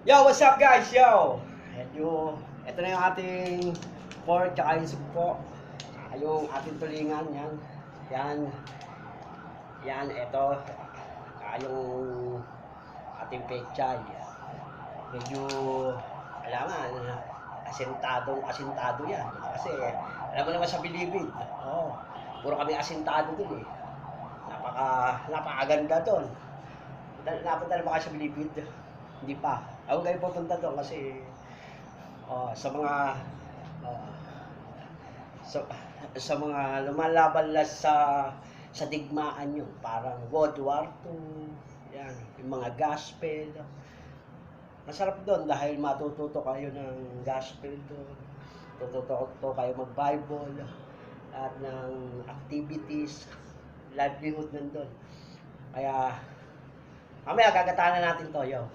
Yo, what's up guys? Yo! Ito na yung ating pork tsaka yung sugpo. Yung ating tulingan, yan. Yan. Yan, ito. Yung ating pechay. Medyo, alangan, asintado yan. Kasi, alam mo naman sa Bilibid. Oh, puro kami asintado dun eh. Napakaganda dun. Napunta na ba kayo sa Bilibid? Hindi pa. Ako kayo pupunta doon kasi sa mga uh, sa mga lumalaban lang sa digmaan yun. Parang World War II, yan, yung mga gospel. Masarap doon dahil matututo kayo ng gospel doon. Tututo kayo mag-Bible at ng activities, livelihood nandun. Kaya mamaya gagataan na natin to, yo.